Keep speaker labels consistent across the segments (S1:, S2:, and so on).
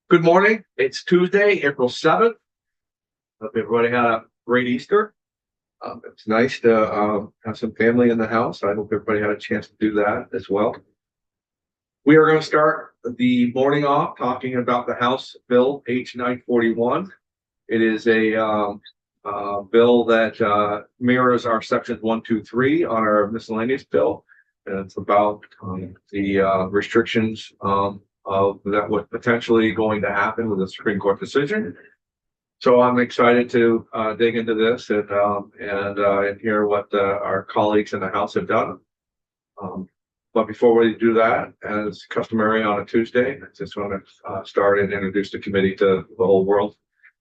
S1: Good morning. It's Tuesday, April 7th. Hope everybody had a great Easter. It's nice to have some family in the house. I hope everybody had a chance to do that as well. We are going to start the morning off talking about the House Bill H941. It is a bill that mirrors our sections 1, 2, 3 on our miscellaneous bill. And it's about the restrictions of that was potentially going to happen with a Supreme Court decision. So I'm excited to dig into this and hear what our colleagues in the House have done. But before we do that, as customary on a Tuesday, I just want to start and introduce the committee to the whole world.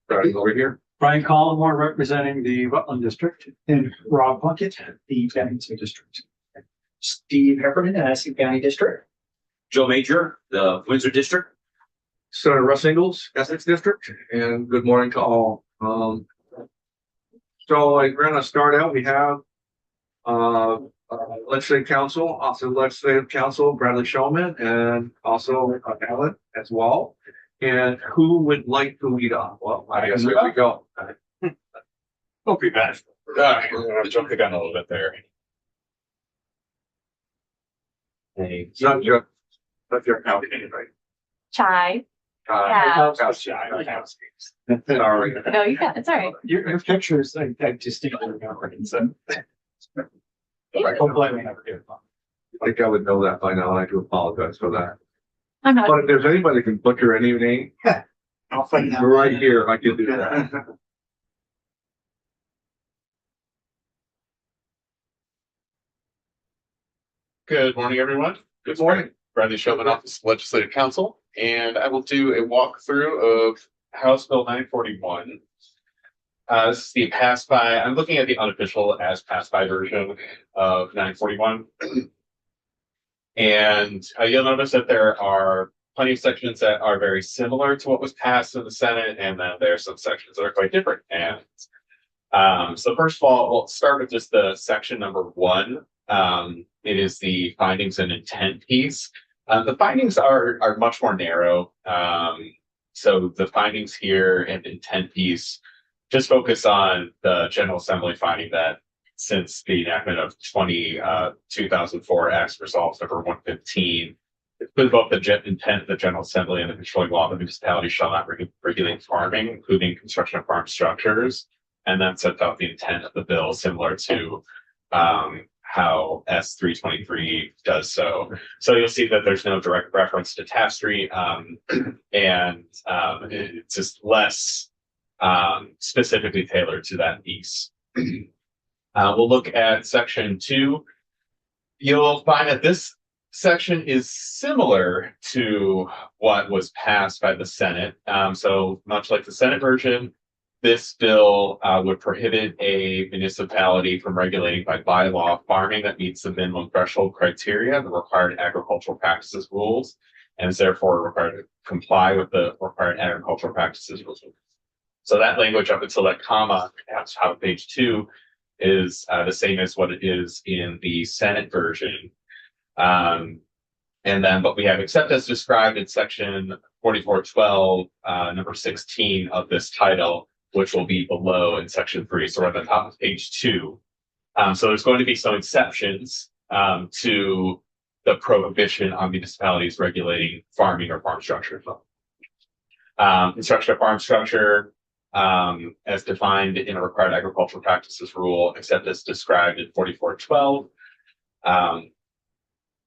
S1: Starting over here.
S2: Brian Collmore representing the Rutland District, and Rob Puckett, the Bennington District.
S3: Steve Heffernan, Essex County District.
S4: Joe Major, the Windsor District.
S1: Senator Russ Ingalls, Essex District, and good morning to all. So we're going to start out. We have legislative council, also legislative council, Bradley Showman, and also Alan as well. And who would like to lead off? Well, I guess here we go.
S4: Don't be bad. Jump the gun a little bit there. Hey,
S1: Not your county, right?
S5: Chai. Yeah.
S1: Sorry.
S5: No, you got it's all right.
S2: Your pictures, I distinctly remember. So I completely never get it.
S1: I think I would know that by now. I do apologize for that.
S5: I'm not.
S1: But if there's anybody who can butcher any name,
S3: I'll find out.
S1: you're right here. I can do that.
S6: Good morning, everyone.
S1: Good morning.
S6: Bradley Showman, Office of Legislative Counsel, and I will do a walkthrough of House Bill 941. This is the passed by, I'm looking at the unofficial as passed by version of 941. And you'll notice that there are plenty of sections that are very similar to what was passed in the Senate, and then there are some sections that are quite different. And so first of all, we'll start with just the section number 1. It is the findings and intent piece. The findings are much more narrow. So the findings here and intent piece just focus on the General Assembly finding that since the enactment of 2004 Acts Resolves number 115, with both the intent of the General Assembly and the controlling law, the municipality shall not regulate farming, including construction of farm structures, and then sets out the intent of the bill, similar to how S323 does so. So you'll see that there's no direct reference to Taft Street, and it's just less specifically tailored to that piece. We'll look at section 2. You'll find that this section is similar to what was passed by the Senate. So much like the Senate version, this bill would prohibit a municipality from regulating by bylaw farming that meets the minimum threshold criteria, the required agricultural practices rules, and is therefore required to comply with the required agricultural practices rules. So that language up until that comma, that's how page 2 is the same as what it is in the Senate version. And then, but we have except as described in section 4412, number 16 of this title, which will be below in section 3. So we're at the top of page 2. So there's going to be some exceptions to the prohibition on municipalities regulating farming or farm structure. Construction of farm structure as defined in a required agricultural practices rule, except as described in 4412.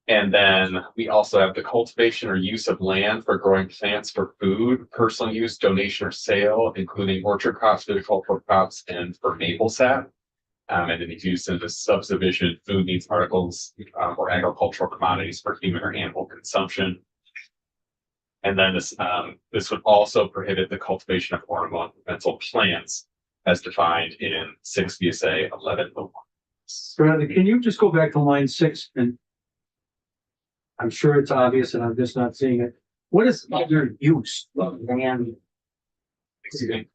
S6: And then we also have the cultivation or use of land for growing plants for food, personal use, donation, or sale, including orchard crops, viticultural crops, and for maple sap. And then it's used in the subdivision food needs articles or agricultural commodities for human or animal consumption. And then this would also prohibit the cultivation of ornamental plants as defined in 6 VSA 1101.
S2: Bradley, can you just go back to line 6? And I'm sure it's obvious and I'm just not seeing it. What is other use of land?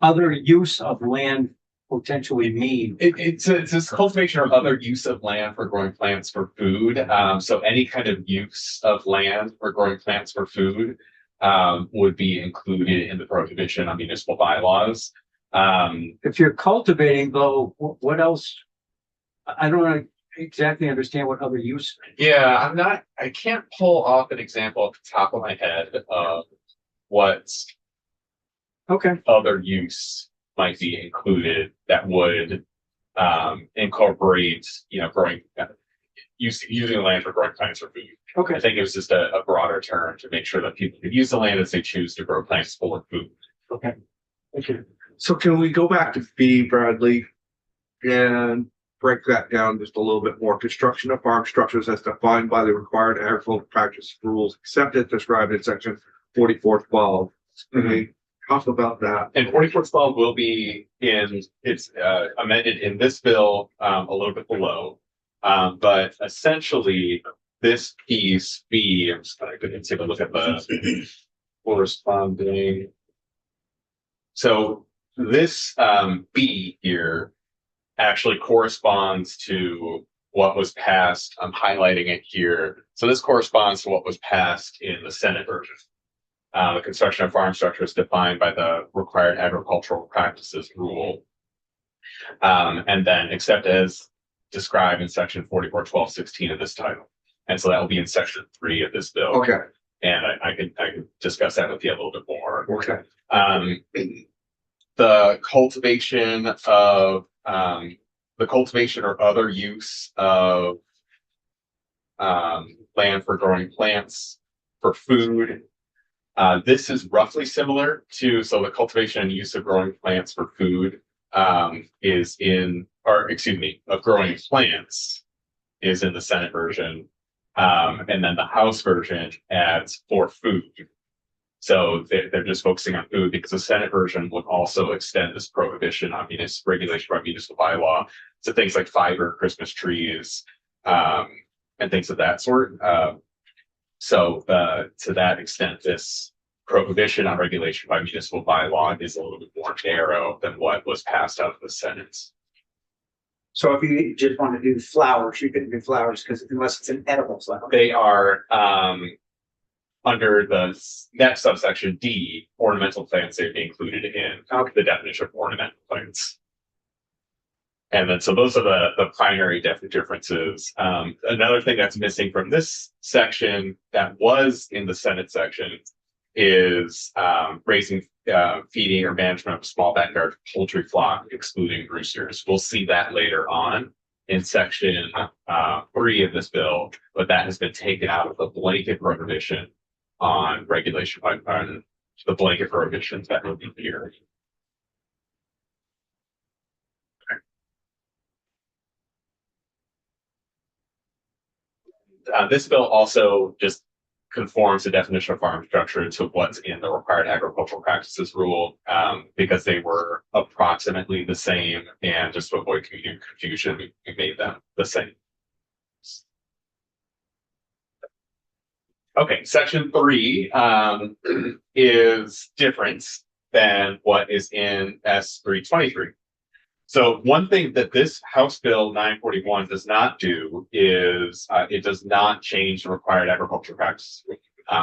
S2: Other use of land potentially mean?
S6: It's this cultivation or other use of land for growing plants for food. So any kind of use of land for growing plants for food. would be included in the prohibition on municipal bylaws.
S2: If you're cultivating though, what else? I don't exactly understand what other use.
S6: Yeah, I can't pull off an example off the top of my head of what
S2: Okay,
S6: other use might be included that would incorporate, growing, using the land for growing plants for food. I
S2: okay.
S6: think it was just a broader term to make sure that people could use the land as they choose to grow plants for food.
S2: Okay.
S1: So can we go back to B, Bradley, and break that down just a little bit more? Construction of farm structures as defined by the required agricultural practice rules, except as described in section 4412. Can we talk about that?
S6: And 4412 will be it's amended in this bill a little bit below. But essentially, this piece B, I'm just going to take a look at the corresponding. So this B here actually corresponds to what was passed. I'm highlighting it here. So this corresponds to what was passed in the Senate version. The construction of farm structures defined by the required agricultural practices rule. And then except as described in section 4412.16 of this title. And so that will be in section 3 of this bill.
S1: Okay,
S6: And I can discuss that with you a little bit more.
S1: okay.
S6: The cultivation or other use of land for growing plants for food. This is roughly similar to, so the cultivation and use of growing plants for food of growing plants is in the Senate version. And then the House version adds for food. So they're just focusing on food because the Senate version would also extend this prohibition on regulation by municipal bylaw to things like fiber, Christmas trees, and things of that sort. So to that extent, this prohibition on regulation by municipal bylaw is a little bit more narrow than what was passed out of the Senate.
S3: So if you just want to do flowers, you can do flowers because unless it's an edible flower.
S6: They are under the next subsection D, ornamental plants they'd be included in the definition of ornamental plants. And then, so those are the primary differences. Another thing that's missing from this section that was in the Senate section is raising, feeding, or management of a small backyard poultry flock, excluding roosters. We'll see that later on in section 3 of this bill, but that has been taken out of the blanket prohibition on regulation by the blanket prohibitions that would be here. This bill also just conforms the definition of farm structure to what's in the required agricultural practices rule, because they were approximately the same, and just to avoid confusion, we made them the same. Okay, section 3 is different than what is in S323. So one thing that this House Bill 941 does not do is it does not change the required agricultural practices.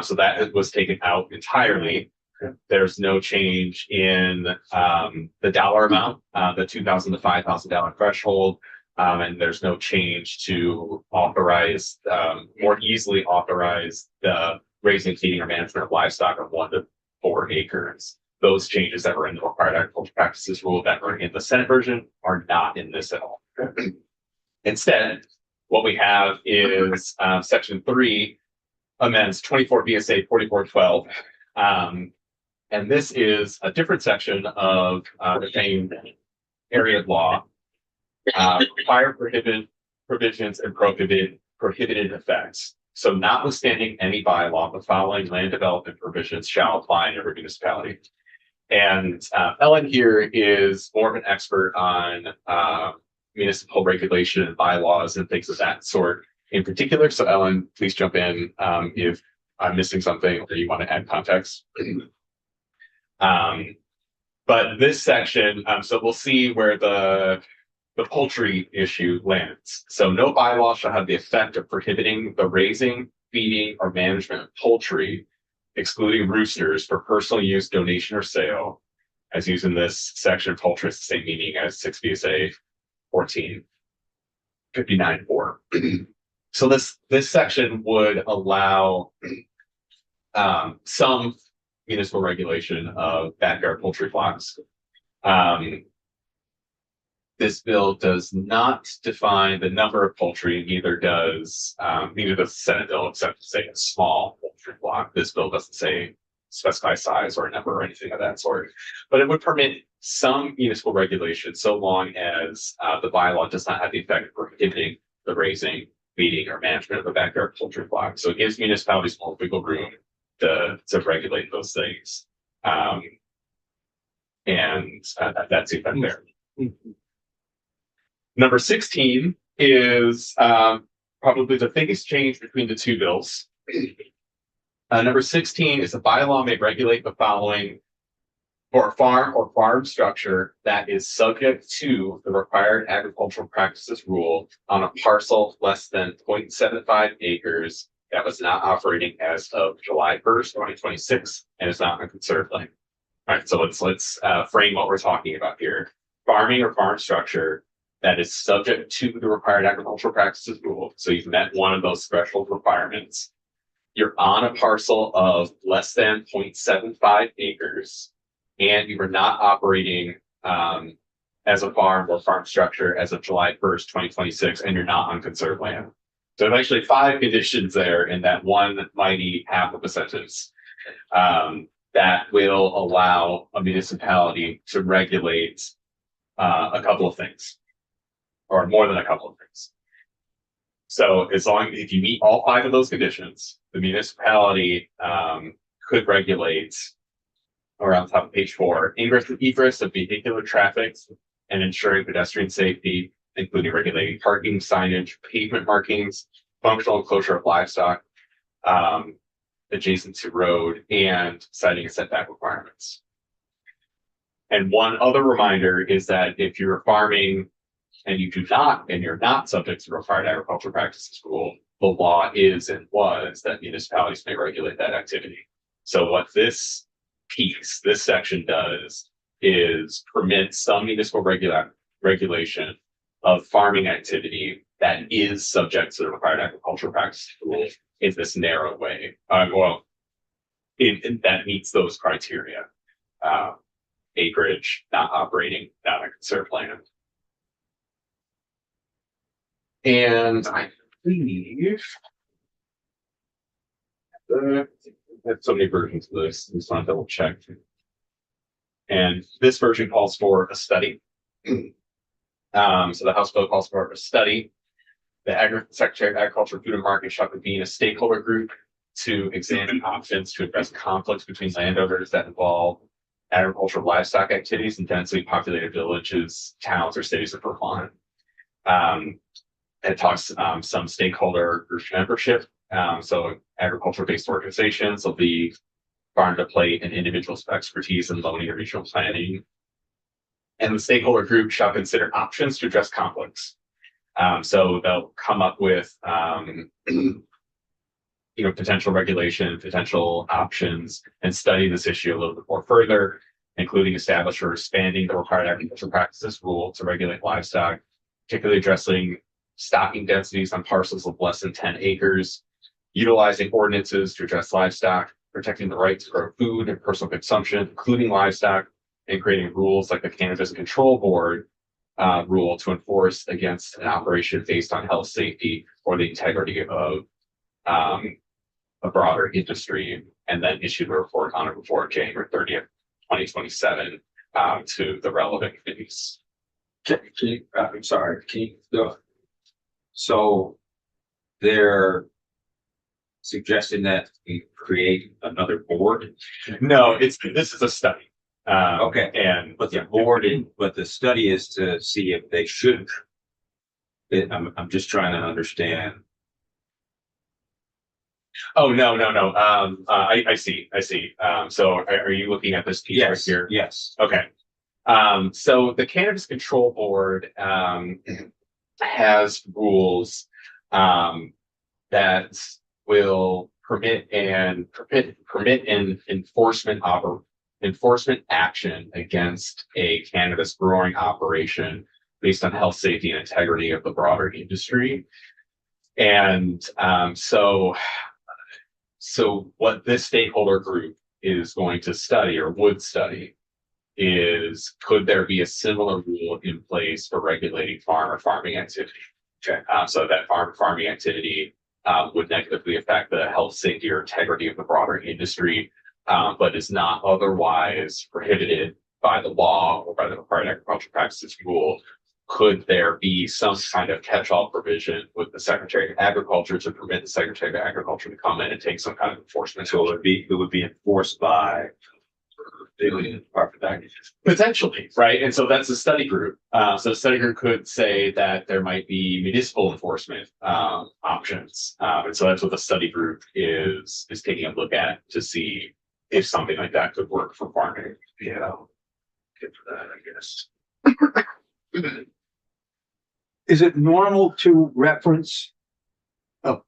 S6: So that was taken out entirely. There's no change in the dollar amount, the $2,000 to $5,000 threshold, and there's no change to authorize, more easily authorize the raising, feeding, or management of livestock of 1 to 4 acres. Those changes that were in the required agricultural practices rule that were in the Senate version are not in this at all. Instead, what we have is section 3 amends 24 VSA 4412. And this is a different section of the same area of law. Prior provisions and prohibited effects. So notwithstanding any bylaw, the following land development provisions shall apply in every municipality. And Ellen here is more of an expert on municipal regulation and bylaws and things of that sort in particular. So Ellen, please jump in if I'm missing something or you want to add context. But this section, so we'll see where the poultry issue lands. So no bylaw shall have the effect of prohibiting the raising, feeding, or management of poultry excluding roosters for personal use, donation, or sale, as used in this section of poultry, is the same meaning as 6 VSA 1459(4). So this section would allow some municipal regulation of backyard poultry flocks. This bill does not define the number of poultry, neither does the Senate bill, except to say a small poultry flock. This bill doesn't say specify size or a number or anything of that sort, but it would permit some municipal regulation so long as the bylaw does not have the effect of prohibiting the raising, feeding, or management of a backyard poultry flock. So it gives municipalities more wiggle room to regulate those things. And that's the effect there. Number 16 is probably the biggest change between the two bills. Number 16 is a bylaw may regulate the following for a farm or farm structure that is subject to the required agricultural practices rule on a parcel less than 0.75 acres that was not operating as of July 1st, 2026, and is not a conserved land. All right, so let's frame what we're talking about here. Farming or farm structure that is subject to the required agricultural practices rule. So you've met one of those threshold requirements. You're on a parcel of less than 0.75 acres, and you were not operating as a farm or farm structure as of July 1st, 2026, and you're not on conserved land. So there's actually 5 conditions there in that one mighty half of a sentence that will allow a municipality to regulate a couple of things, or more than a couple of things. So if you meet all 5 of those conditions, the municipality could regulate, or on top of page 4, ingress and egress of vehicular traffic and ensuring pedestrian safety, including regulating parking, signage, pavement markings, functional enclosure of livestock adjacent to road, and citing setback requirements. And one other reminder is that if you're farming and you're not subject to the required agricultural practices rule, the law is and was that municipalities may regulate that activity. So what this section does is permit some municipal regulation of farming activity that is subject to the required agricultural practices rule in this narrow way. That meets those criteria. Acreage, not operating, not a conserved land. And I believe I have so many versions of this. I just want to double check. And this version calls for a study. So the House bill calls for a study. The Secretary of Agriculture, Food and Market shall convene a stakeholder group to examine options to address conflicts between landowners that involve agricultural livestock activities in densely populated villages, towns, or cities of Vermont. It talks some stakeholder group membership. So agriculture-based organizations will be farm to plate and individuals with expertise in loaning and regional planning. And the stakeholder group shall consider options to address conflicts. So they'll come up with potential regulation, potential options, and study this issue a little bit more further, including establish or expanding the required agricultural practices rule to regulate livestock, particularly addressing stocking densities on parcels of less than 10 acres, utilizing ordinances to address livestock, protecting the right to grow food and personal consumption, including livestock, and creating rules like the Cannabis Control Board rule to enforce against an operation based on health, safety, or the integrity of a broader industry, and then issue a report on it before January 30th, 2027 to the relevant committees.
S7: I'm sorry, so they're suggesting that we create another board?
S6: No, this is a study.
S7: Okay. But the study is to see if they should. I'm just trying to understand.
S6: Oh, no. I see. So are you looking at this piece right here?
S7: Yes.
S6: Okay. So the Cannabis Control Board has rules that will permit and enforcement action against a cannabis growing operation based on health, safety, and integrity of the broader industry. And so what this stakeholder group is going to study or would study is, could there be a similar rule in place for regulating farm or farming activity? Okay. So that farming activity would negatively affect the health, safety, or integrity of the broader industry, but is not otherwise prohibited by the law or by the Required Agricultural Practices Rule. Could there be some kind of catch-all provision with the Secretary of Agriculture to permit the Secretary of Agriculture to come in and take some kind of enforcement?
S7: So it would be enforced by the Department of Agriculture.
S6: Potentially, right? And so that's a study group. So the study group could say that there might be municipal enforcement options. And so that's what the study group is taking a look at to see if something like that could work for farming.
S1: Yeah. Good for that, I guess.
S2: Is it normal to reference a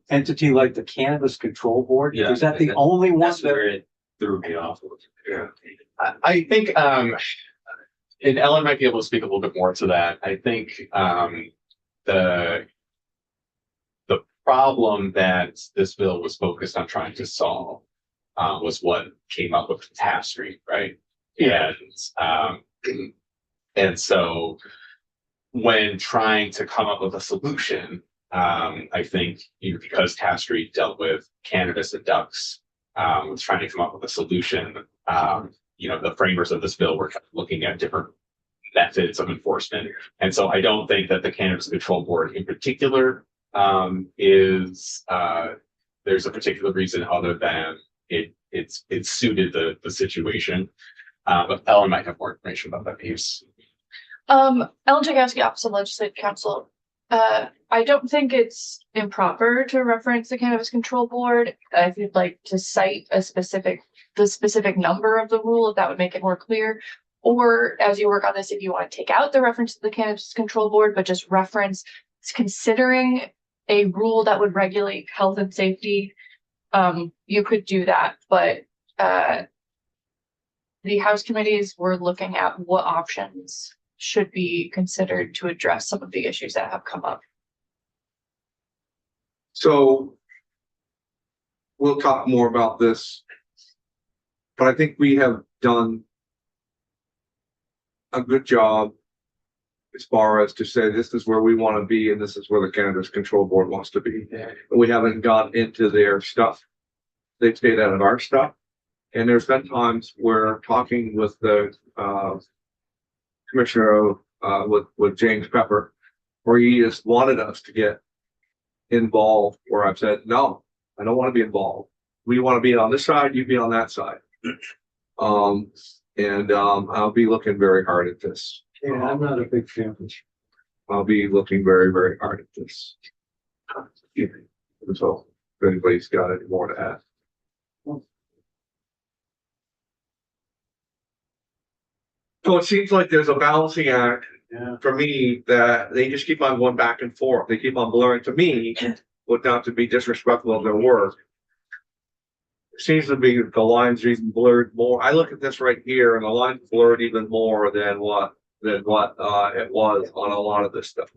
S2: entity like the Cannabis Control Board?
S7: Yeah.
S2: Is that the only one
S7: That's
S2: that?
S7: where it threw me off.
S1: Yeah.
S6: I think, and Ellen might be able to speak a little bit more to that. I think the problem that this bill was focused on trying to solve was what came up with catastrophe, right?
S2: Yeah.
S6: And so when trying to come up with a solution, I think, because Taft Street dealt with cannabis and ducks, was trying to come up with a solution. The framers of this bill were kind of looking at different methods of enforcement. And so I don't think that the Cannabis Control Board in particular there's a particular reason other than it's suited the situation. But Ellen might have more information about that piece.
S5: Ellen Chagowski, Office of Legislative Counsel. I don't think it's improper to reference the Cannabis Control Board. If you'd like to cite the specific number of the rule, if that would make it more clear. Or as you work on this, if you want to take out the reference to the Cannabis Control Board, but just reference considering a rule that would regulate health and safety, you could do that. But the House committees were looking at what options should be considered to address some of the issues that have come up.
S1: So we'll talk more about this, but I think we have done a good job as far as to say this is where we want to be and this is where the Cannabis Control Board wants to be. We haven't gone into their stuff. They've stayed out of our stuff. And there's been times where talking with the commissioner with James Pepper, where he just wanted us to get involved, where I've said, no, I don't want to be involved. We want to be on this side, you be on that side. I'll be looking very hard at this.
S2: Yeah, I'm not a big fan of this.
S1: I'll be looking very, very hard at this. So if anybody's got any more to add. So it seems like there's a balancing act for me that they just keep on going back and forth. They keep on blurring to me, without to be disrespectful of their work. It seems to be the lines are even blurred more. I look at this right here and the line's blurred even more than what it was on a lot of this stuff.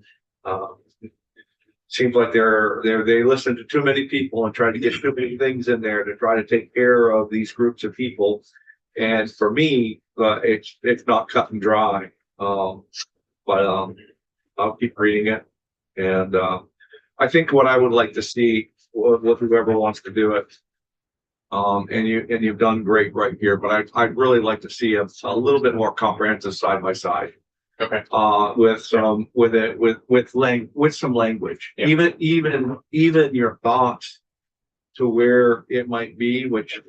S1: Seems like they listen to too many people and try to get too many things in there to try to take care of these groups of people. And for me, it's not cut and dry. But I'll keep reading it. And I think what I would like to see with whoever wants to do it. And you've done great right here, but I'd really like to see a little bit more comprehensive side by side.
S6: Okay.
S1: With some language,
S6: Yeah.
S1: even your thoughts to where it might be, which,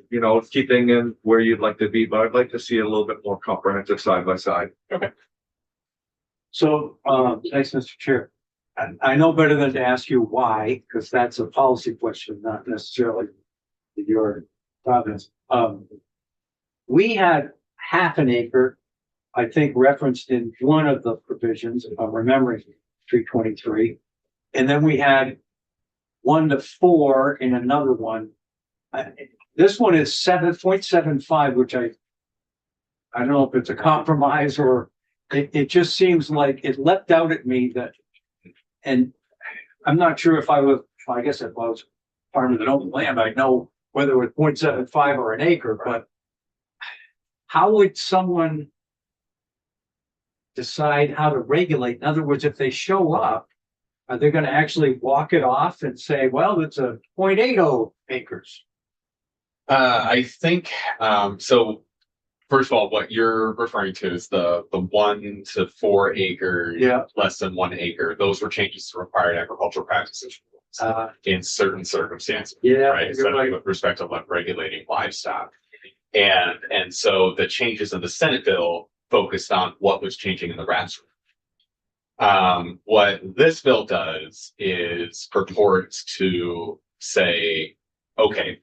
S1: keeping in where you'd like to be, but I'd like to see a little bit more comprehensive side by side.
S6: Okay.
S2: So, thanks, Mr. Chair. I know better than to ask you why, because that's a policy question, not necessarily your province. We had half an acre, I think, referenced in one of the provisions, if I'm remembering 323. And then we had 1 to 4 in another one. This one is 7.75, which I don't know if it's a compromise or it just seems like it leapt out at me that, and I'm not sure if I guess if I was farming an open land, I'd know whether it was 0.75 or an acre, but how would someone decide how to regulate? In other words, if they show up, are they going to actually walk it off and say, well, it's a 0.80 acres?
S6: I think, so first of all, what you're referring to is the 1 to 4 acre,
S2: Yeah.
S6: less than 1 acre. Those were changes to required agricultural practices in certain circumstances,
S2: Yeah,
S6: right?
S2: you're
S6: So
S2: right.
S6: with respect to like regulating livestock. And so the changes in the Senate bill focused on what was changing in the RAS. What this bill does is purports to say, okay,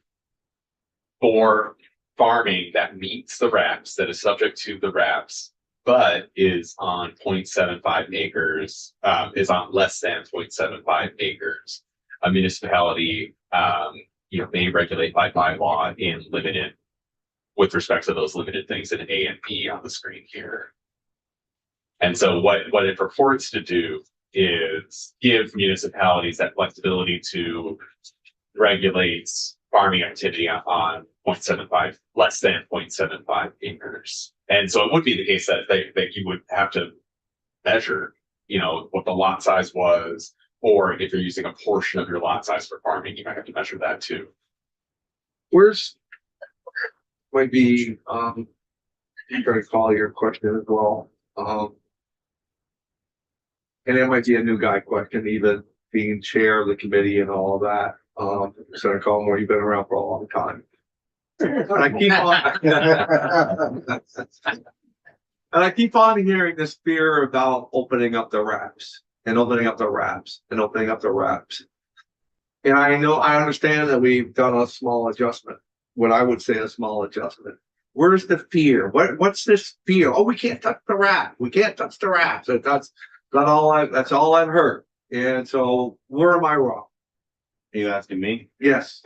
S6: for farming that meets the RAPS, that is subject to the RAPS, but is on 0.75 acres, is on less than 0.75 acres. A municipality, may regulate by bylaw in limited, with respect to those limited things in A and B on the screen here. And so what it purports to do is give municipalities that flexibility to regulate farming activity on 0.75, less than 0.75 acres. And so it would be the case that you would have to measure, what the lot size was, or if you're using a portion of your lot size for farming, you might have to measure that too.
S1: Might be, I'm trying to call your question as well. And it might be a new guy question, even being chair of the committee and all of that. Senator Collmore, you've been around for a long time. And I keep on hearing this fear about opening up the RAPS and opening up the RAPS and opening up the RAPS. And I understand that we've done a small adjustment, what I would say a small adjustment. Where's the fear? What's this fear? Oh, we can't touch the RAP. We can't touch the RAPS. That's all I've heard. And so where am I wrong?
S8: Are you asking me?
S1: Yes.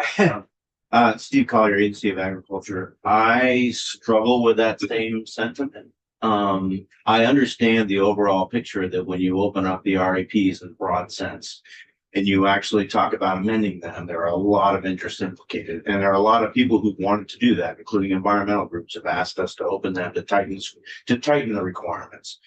S8: Steve Collier, Agency of Agriculture. I struggle with that same sentiment. I understand the overall picture that when you open up the RAPs in broad sense and you actually talk about amending them, there are a lot of interest implicated. And there are a lot of people who wanted to do that, including environmental groups have asked us to open them to tighten the requirements.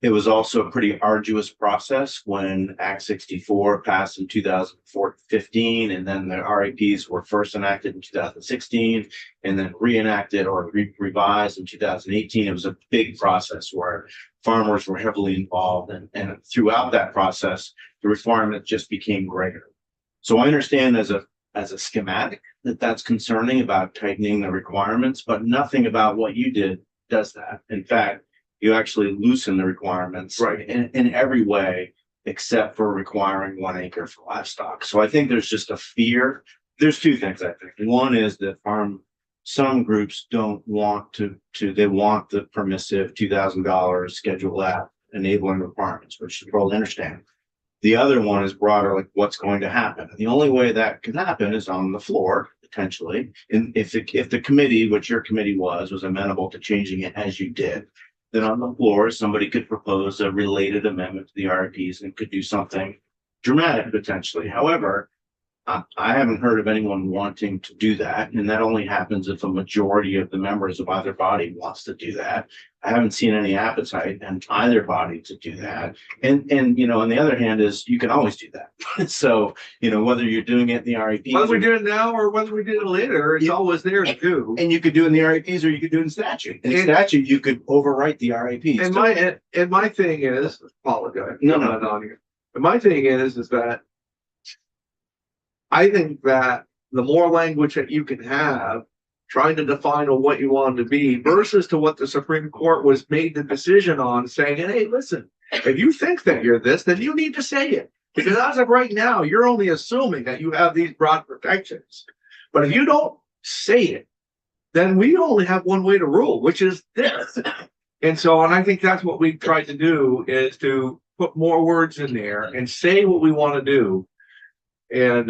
S8: It was also a pretty arduous process when Act 64 passed in 2015, and then the RAPs were first enacted in 2016, and then reenacted or revised in 2018. It was a big process where farmers were heavily involved, and throughout that process, the requirement just became greater. So I understand as a schematic that's concerning about tightening the requirements, but nothing about what you did does that. In fact, you actually loosen the requirements
S1: Right.
S8: in every way, except for requiring 1 acre for livestock. So I think there's just a fear. There's two things, I think. One is that some groups don't want they want the permissive $2,000 Schedule F enabling requirements, which is totally understand. The other one is broader, like what's going to happen. The only way that can happen is on the floor, potentially. And if the committee, which your committee was amenable to changing it as you did, then on the floor, somebody could propose a related amendment to the RPs and could do something dramatic potentially. However, I haven't heard of anyone wanting to do that. And that only happens if a majority of the members of either body wants to do that. I haven't seen any appetite in either body to do that. And on the other hand is you can always do that. So, whether you're doing it in the RAPs.
S1: Whether we do it now or whether we do it later, it's always there to do.
S8: And you could do it in the RAPs or you could do it in statute. In statute, you could overwrite the RAPs.
S1: And my thing is, apologize.
S8: No.
S1: On here. And my thing is that I think that the more language that you can have, trying to define on what you want to be versus to what the Supreme Court was made the decision on, saying, hey, listen, if you think that you're this, then you need to say it. Because as of right now, you're only assuming that you have these broad protections. But if you don't say it, then we only have one way to rule, which is this. And I think that's what we've tried to do is to put more words in there and say what we want to do. And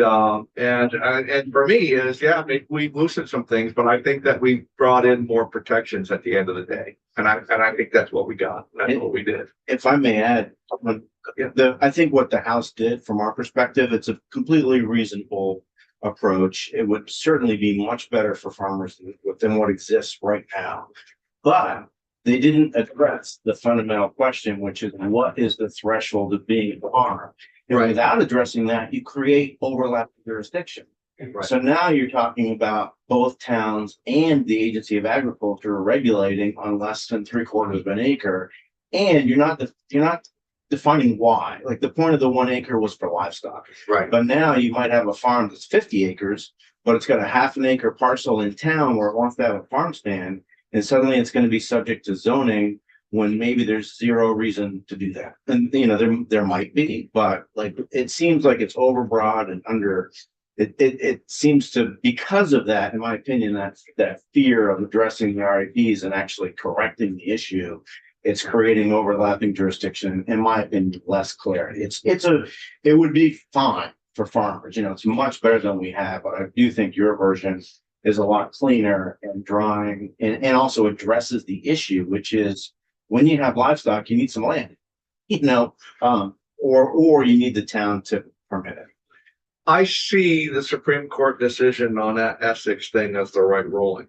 S1: for me is, yeah, maybe we loosened some things, but I think that we brought in more protections at the end of the day. And I think that's what we got. That's what we did.
S8: If I may add, I think what the House did from our perspective, it's a completely reasonable approach. It would certainly be much better for farmers than what exists right now. But they didn't address the fundamental question, which is what is the threshold of being a farm? And
S1: Right.
S8: without addressing that, you create overlapping jurisdiction.
S1: Right.
S8: So now you're talking about both towns and the Agency of Agriculture regulating on less than 3/4 of an acre. And you're not defining why. Like the point of the 1 acre was for livestock.
S1: Right.
S8: But now you might have a farm that's 50 acres, but it's got a half an acre parcel in town where it wants to have a farm stand. And suddenly it's going to be subject to zoning when maybe there's zero reason to do that. And, you know, there might be, but like, it seems like it's overbroad and it seems to, because of that, in my opinion, that fear of addressing the RAPs and actually correcting the issue, it's creating overlapping jurisdiction, in my opinion, less clarity. It would be fine for farmers, you know, it's much better than we have, but I do think your version is a lot cleaner and drawing and also addresses the issue, which is when you have livestock, you need some land, you know, or you need the town to permit it.
S1: I see the Supreme Court decision on that Essex thing as the right ruling.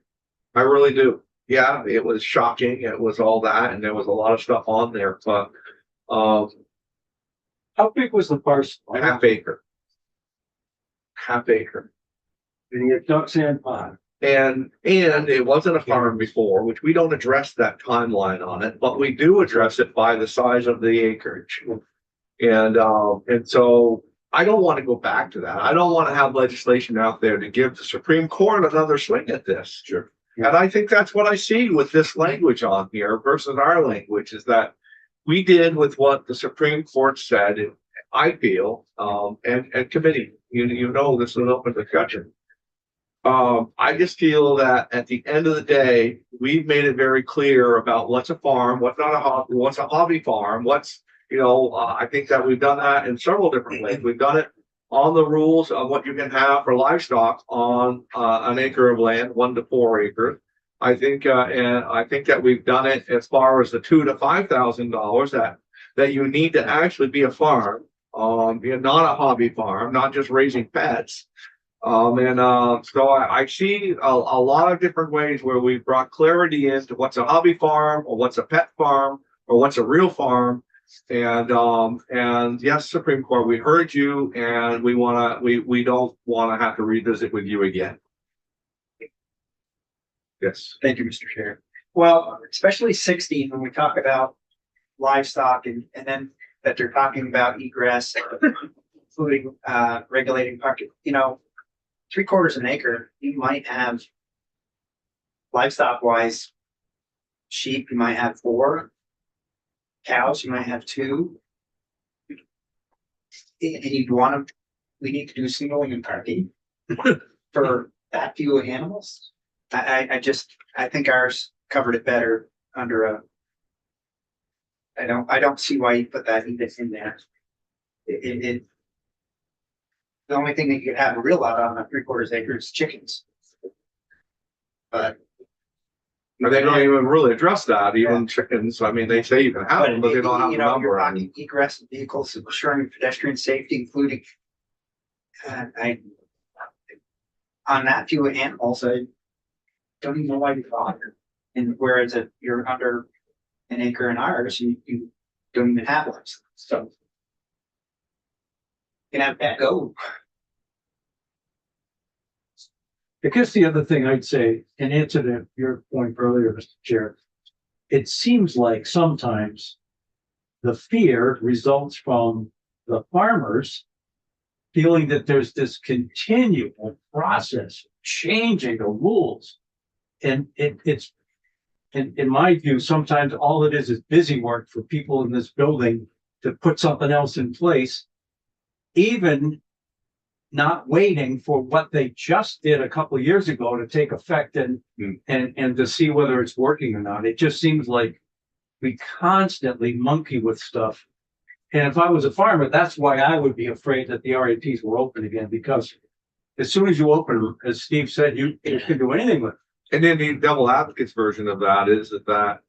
S1: I really do. Yeah, it was shocking. It was all that, and there was a lot of stuff on there, but
S2: How big was the parcel?
S1: half acre. Half acre.
S2: And you had ducks and pond.
S1: And it wasn't a farm before, which we don't address that timeline on it, but we do address it by the size of the acreage. And so I don't want to go back to that. I don't want to have legislation out there to give the Supreme Court another swing at this.
S8: Sure.
S1: And I think that's what I see with this language on here versus our language is that we did with what the Supreme Court said, I feel, and committee, you know, this is an open discussion. I just feel that at the end of the day, we've made it very clear about what's a farm, what's not a hobby, what's a hobby farm, what's, you know, I think that we've done that in several different ways. We've done it on the rules of what you can have for livestock on an acre of land, 1 to 4 acres. I think, and I think that we've done it as far as the $2,000 to $5,000 that you need to actually be a farm, not a hobby farm, not just raising pets. So I see a lot of different ways where we've brought clarity into what's a hobby farm or what's a pet farm or what's a real farm. And yes, Supreme Court, we heard you and we don't want to have to revisit with you again. Yes.
S3: Thank you, Mr. Chair. Well, especially 16, when we talk about livestock and then that they're talking about egress, including regulating parking, you know, 3/4 of an acre, you might have livestock wise sheep, you might have 4 cows, you might have 2. And you'd want to, we need to do single unit parking for that few animals. I think ours covered it better under a. I don't see why you put that even in there. The only thing that you could have a real lot on a 3/4 acre is chickens. But
S1: They don't even really address that, even chickens. I mean, they say you can have them, but they don't have
S3: you
S1: a
S3: know,
S1: number.
S3: you're talking egress vehicles, ensuring pedestrian safety, including. On that few animals, I don't even know why you thought. And whereas if you're under an acre in ours, you don't even have one. So. You can have that go.
S2: I guess the other thing I'd say, in answer to your point earlier, Mr. Chair, it seems like sometimes the fear results from the farmers feeling that there's this continual process of changing the rules. And it's, in my view, sometimes all it is busy work for people in this building to put something else in place, even not waiting for what they just did a couple of years ago to take effect and to see whether it's working or not. It just seems like we constantly monkey with stuff And if I was a farmer, that's why I would be afraid that the RAPs were open again, because as soon as you open them, as Steve said, you can do anything with it.
S1: And then the devil advocate's version of that is that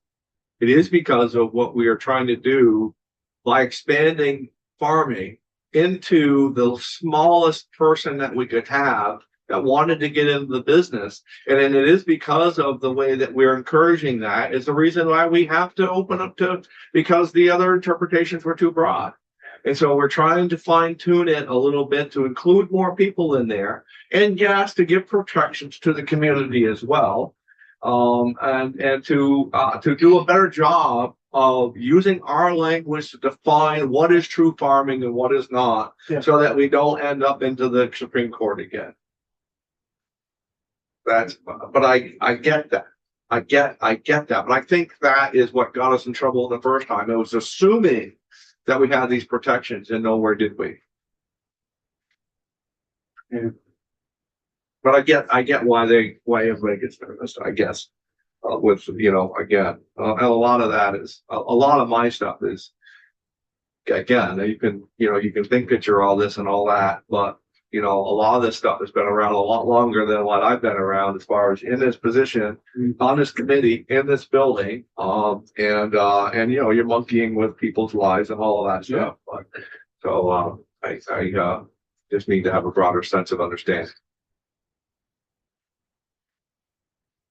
S1: it is because of what we are trying to do by expanding farming into the smallest person that we could have that wanted to get into the business. And then it is because of the way that we're encouraging that is the reason why we have to open up to, because the other interpretations were too broad. And so we're trying to fine tune it a little bit to include more people in there. And yes, to give protections to the community as well. And to do a better job of using our language to define what is true farming and what is not,
S2: Yeah.
S1: so that we don't end up into the Supreme Court again. But I get that. I get that. But I think that is what got us in trouble the first time. It was assuming that we had these protections, and nowhere did we.
S2: Yeah.
S1: But I get why everybody gets nervous, I guess. With, again, and a lot of that is, a lot of my stuff is, again, you can think that you're all this and all that, but, a lot of this stuff has been around a lot longer than what I've been around as far as in this position, on this committee, in this building, and you're monkeying with people's lives and all of that stuff. But, so, I just need to have a broader sense of understanding.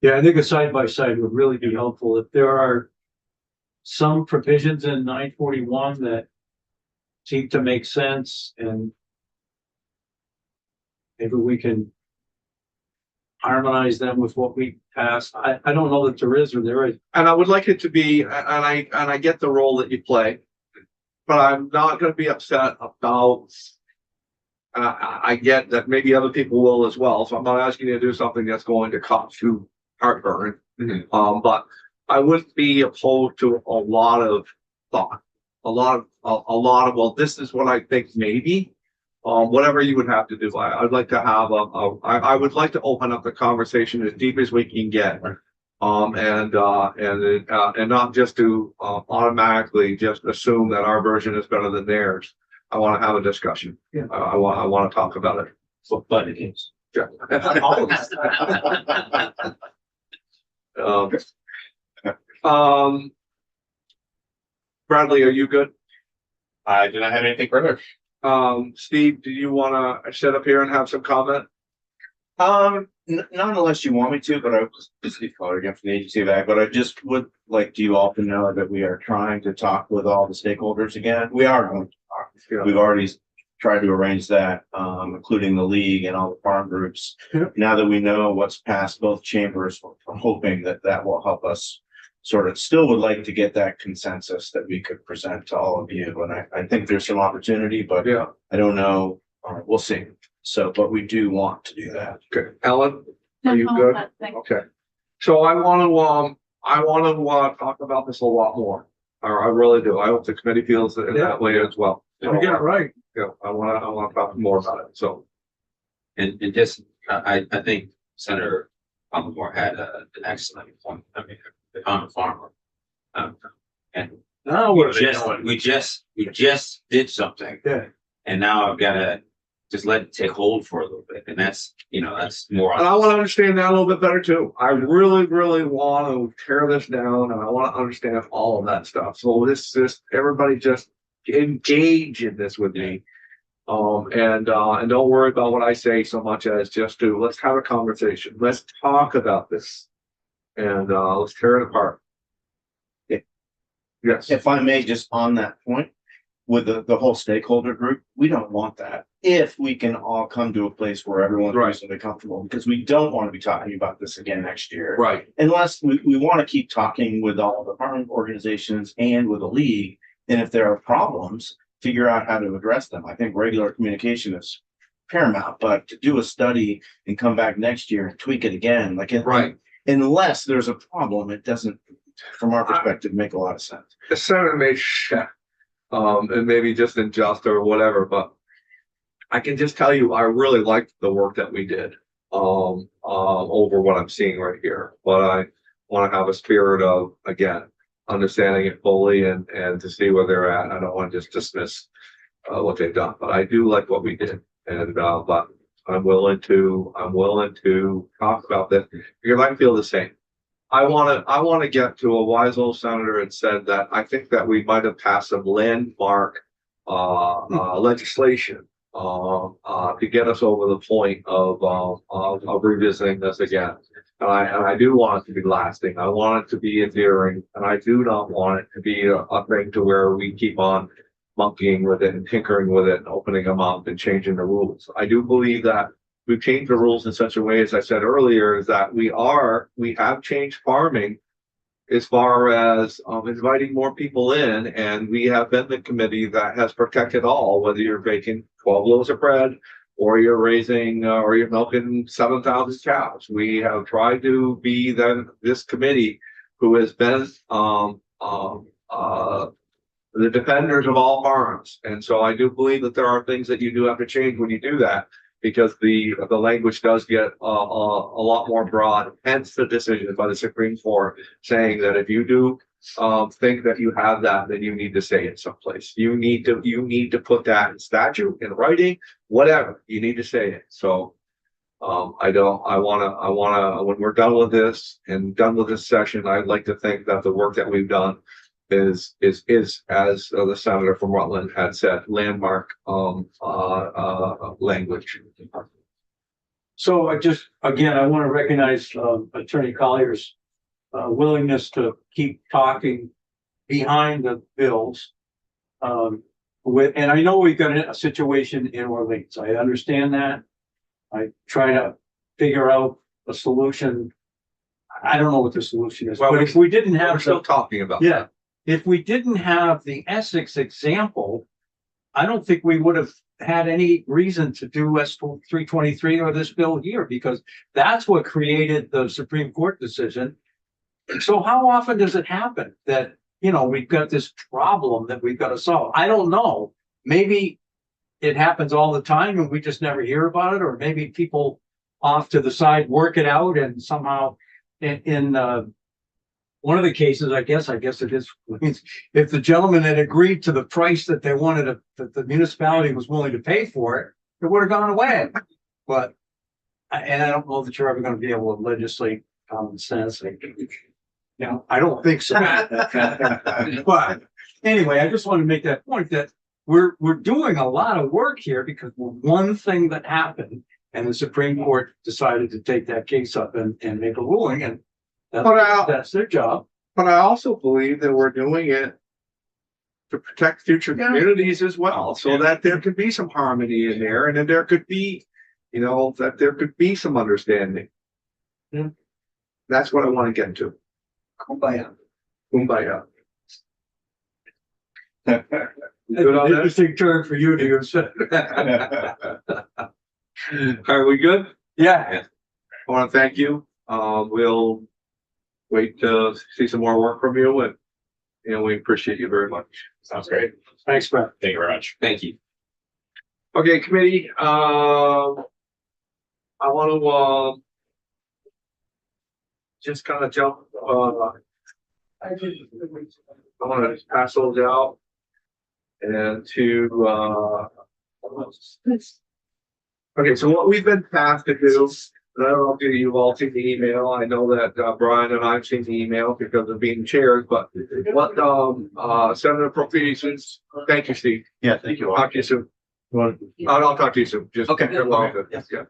S2: Yeah, I think a side by side would really be helpful. If there are some provisions in 941 that seem to make sense, and maybe we can harmonize them with what we passed. I don't know that there is or there is.
S1: And I would like it to be, and I get the role that you play, but I'm not going to be upset about. I get that maybe other people will as well, so I'm not asking you to do something that's going to cause you heartburn. But I wouldn't be opposed to a lot of thought, a lot of well, this is what I think maybe. Whatever you would have to do, I'd like to have I would like to open up the conversation as deep as we can get, and not just to automatically just assume that our version is better than theirs. I want to have a discussion.
S2: Yeah.
S1: I want to talk about it.
S7: But it is.
S1: Yeah. Bradley, are you good?
S6: I do not have anything further.
S1: Steve, do you want to sit up here and have some comment?
S8: Not unless you want me to, but I was Steve Collier again from the Agency of Ag, but I just would like you all to know that we are trying to talk with all the stakeholders again. We are going to talk.
S1: Yeah.
S8: We've already tried to arrange that, including the league and all the farm groups.
S2: Yeah.
S8: Now that we know what's passed both chambers, I'm hoping that will help us sort of. Still would like to get that consensus that we could present to all of you. And I think there's some opportunity, but
S1: Yeah.
S8: I don't know. We'll see. So, but we do want to do that.
S1: Okay. Ellen, are you good? Okay. So I want to talk about this a lot more. I really do. I hope the committee feels it that way as well.
S2: You get it right.
S1: Yeah, I want to talk more about it. So.
S7: And just, I think Senator Palmore had an excellent point. I mean, I'm a farmer. And
S2: Now
S7: we just did something.
S2: Yeah.
S7: And now I've got to just let it take hold for a little bit. And that's more.
S1: And I want to understand that a little bit better too. I really, really want to tear this down, and I want to understand all of that stuff. So everybody just engage in this with me. And don't worry about what I say so much as just let's have a conversation. Let's talk about this, and let's tear it apart. Yes.
S8: If I may, just on that point, with the whole stakeholder group, we don't want that. If we can all come to a place where everyone's
S1: Right.
S8: reasonably comfortable, because we don't want to be talking about this again next year.
S1: Right.
S8: Unless we want to keep talking with all the farm organizations and with the league. And if there are problems, figure out how to address them. I think regular communication is paramount, but to do a study and come back next year and tweak it again,
S1: Right.
S8: unless there's a problem, it doesn't, from our perspective, make a lot of sense.
S1: The Senate may and maybe just unjust or whatever, but I can just tell you, I really liked the work that we did over what I'm seeing right here. But I want to have a spirit of, again, understanding it fully and to see where they're at. I don't want to just dismiss what they've done, but I do like what we did. And, but I'm willing to talk about this because I feel the same. I want to get to a wise old senator and said that I think that we might have passed some landmark legislation to get us over the point of revisiting this again. And I do want it to be lasting. I want it to be endearing, and I do not want it to be a thing to where we keep on monkeying with it and tinkering with it and opening them up and changing the rules. I do believe that we've changed the rules in such a way, as I said earlier, is that we have changed farming as far as inviting more people in, and we have been the committee that has protected all, whether you're baking 12 loaves of bread or you're raising or you're milking 7,000 cows. We have tried to be this committee who has been the defenders of all farms. And so I do believe that there are things that you do have to change when you do that, because the language does get a lot more broad, hence the decision by the Supreme Court saying that if you do think that you have that, then you need to say it someplace. You need to put that in statute, in writing, whatever. You need to say it. So I wanna when we're done with this and done with this session, I'd like to think that the work that we've done is as the senator from Rutland had said, landmark language.
S2: So I want to recognize Attorney Collier's willingness to keep talking behind the bills. And I know we've got a situation in Orleans. I understand that. I try to figure out a solution. I don't know what the solution is,
S1: Well,
S2: but if we didn't
S1: We're
S2: have
S1: still talking about
S2: yeah, if we didn't have the Essex example, I don't think we would have had any reason to do S 323 or this bill here, because that's what created the Supreme Court decision. So how often does it happen that, we've got this problem that we've got to solve? I don't know. Maybe it happens all the time and we just never hear about it, or maybe people off to the side work it out and somehow in one of the cases, I guess it is, if the gentleman had agreed to the price that they wanted, that the municipality was willing to pay for it, it would have gone away. But, and I don't know that you're ever going to be able to legislate common sense. I don't think so. But anyway, I just want to make that point that we're doing a lot of work here because one thing that happened, and the Supreme Court decided to take that case up and make a ruling, and that's their job.
S1: But I also believe that we're doing it to protect future communities as well, so that there could be some harmony in there, and then there could be, that there could be some understanding.
S2: Yeah.
S1: That's what I want to get to.
S2: Kumbaya.
S1: Kumbaya. Good on that?
S2: Interesting term for you to use.
S1: Are we good?
S2: Yeah.
S1: I want to thank you. We'll wait to see some more work from you, and we appreciate you very much.
S6: Sounds great.
S2: Thanks, Brett.
S6: Thank you very much.
S7: Thank you.
S1: Okay, committee, I want to just kind of jump, I want to pass those out and okay, so what we've been tasked to do, and I don't know if you've all seen the email. I know that Brian and I've seen the email because of being chairs, but what Senator Appropriations, thank you, Steve.
S8: Yeah, thank you.
S1: Talk to you soon. I'll talk to you soon. Just
S8: Okay.
S1: Yeah.